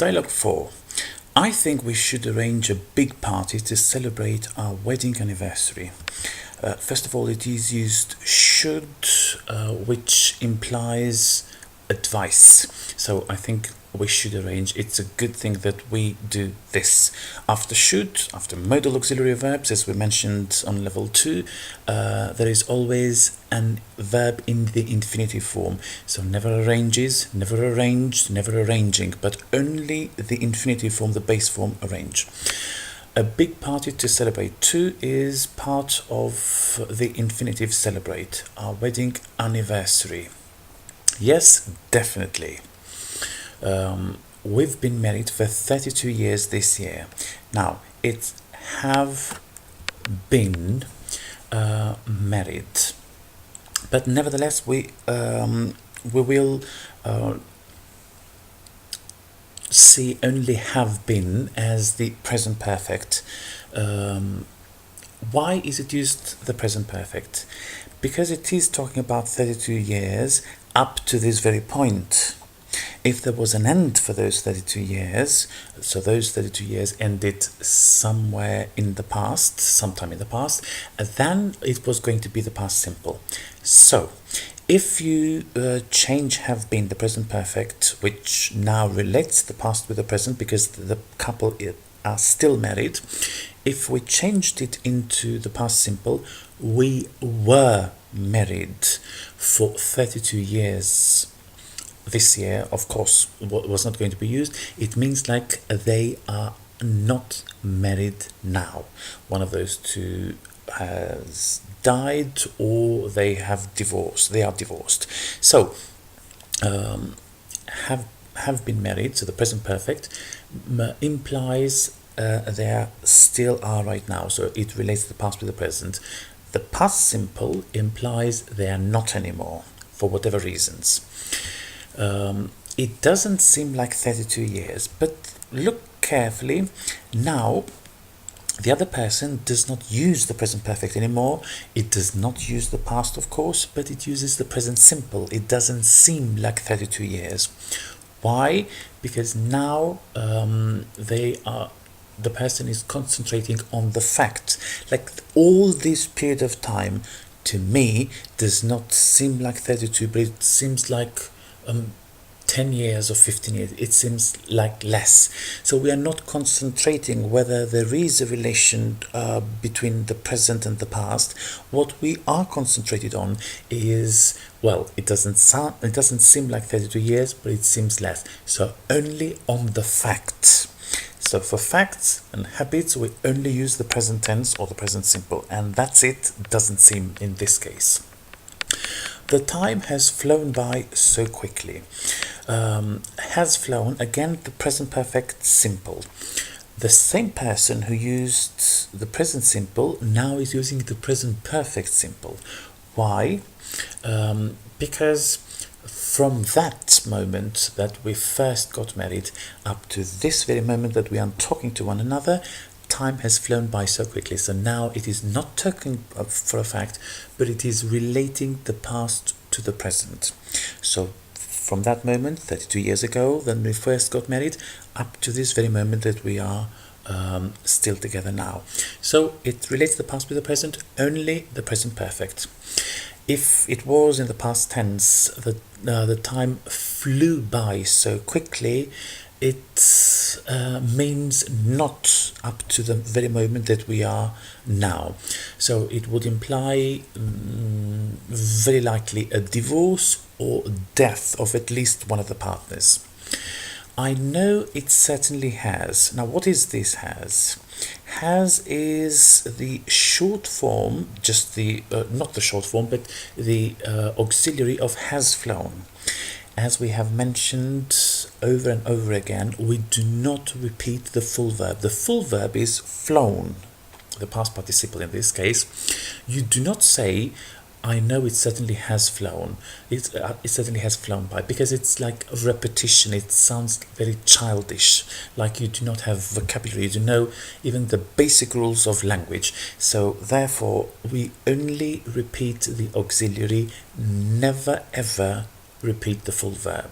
Dialogue 4. I think we should arrange a big party to celebrate our wedding anniversary. First of all, it is used should, which implies advice. So I think we should arrange. It's a good thing that we do this. After should, after modal auxiliary verbs, as we mentioned on level 2, there is always an verb in the infinitive form. So never arranges, never arranged, never arranging, but only the infinitive form, the base form, arrange. A big party to celebrate too is part of the infinitive celebrate, our wedding anniversary. Yes, definitely. We've been married for 32 years this year. Now, it have been married, but nevertheless we will see only have been as the present perfect. Why is it used the present perfect? Because it is talking about 32 years up to this very point. If there was an end for those 32 years, so those 32 years ended somewhere in the past, sometime in the past, then it was going to be the past simple. So if you change have been, the present perfect, which now relates the past with the present because the couple are still married, if we changed it into the past simple, we were married for 32 years. This year, of course, was not going to be used. It means like they are not married now. One of those two has died or they have divorced. They are divorced. So have been married. So the present perfect implies they still are right now. So it relates the past with the present. The past simple implies they are not anymore for whatever reasons. It doesn't seem like 32 years, but look carefully. Now, the other person does not use the present perfect anymore. It does not use the past, of course, but it uses the present simple. It doesn't seem like 32 years. Why? Because now the person is concentrating on the fact. Like all this period of time, to me, does not seem like 32, but it seems like 10 years or 15 years. It seems like less. So we are not concentrating whether there is a relation between the present and the past. What we are concentrated on is, well, it doesn't seem like 32 years, but it seems less. So only on the fact. So for facts and habits, we only use the present tense or the present simple, and that's it. Doesn't seem in this case. The time has flown by so quickly. Has flown, again, the present perfect simple. The same person who used the present simple now is using the present perfect simple. Why? Because from that moment that we first got married up to this very moment that we are talking to one another, time has flown by so quickly. So now it is not talking for a fact, but it is relating the past to the present. So from that moment, 32 years ago, when we first got married, up to this very moment that we are still together now. So it relates the past with the present, only the present perfect. If it was in the past tense, the time flew by so quickly, it means not up to the very moment that we are now. So it would imply very likely a divorce or death of at least one of the partners. I know it certainly has. Now, what is this has? Has is the short form, just the, not the short form, but the auxiliary of has flown. As we have mentioned over and over again, we do not repeat the full verb. The full verb is flown, the past participle in this case. You do not say, I know it certainly has flown. It certainly has flown by, because it's like a repetition. It sounds very childish, like you do not have vocabulary, you do know even the basic rules of language. So therefore, we only repeat the auxiliary, never ever repeat the full verb.